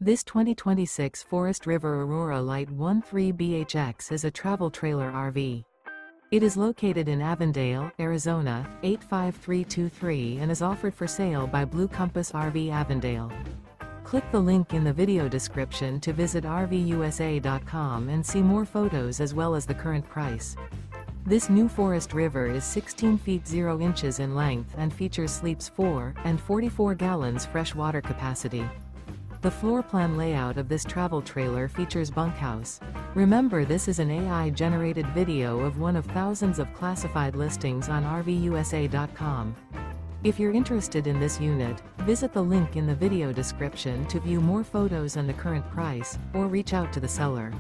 This 2026 Forest River Aurora Light 13BHX is a travel trailer RV. It is located in Avondale, Arizona, 85323 and is offered for sale by Blue Compass RV Avondale. Click the link in the video description to visit RVUSA.com and see more photos as well as the current price. This new Forest River is 16 feet 0 inches in length and features sleeps 4 and 44 gallons fresh water capacity. The floor plan layout of this travel trailer features bunkhouse. Remember, this is an AI-generated video of one of thousands of classified listings on RVUSA.com. If you're interested in this unit, visit the link in the video description to view more photos and the current price, or reach out to the seller.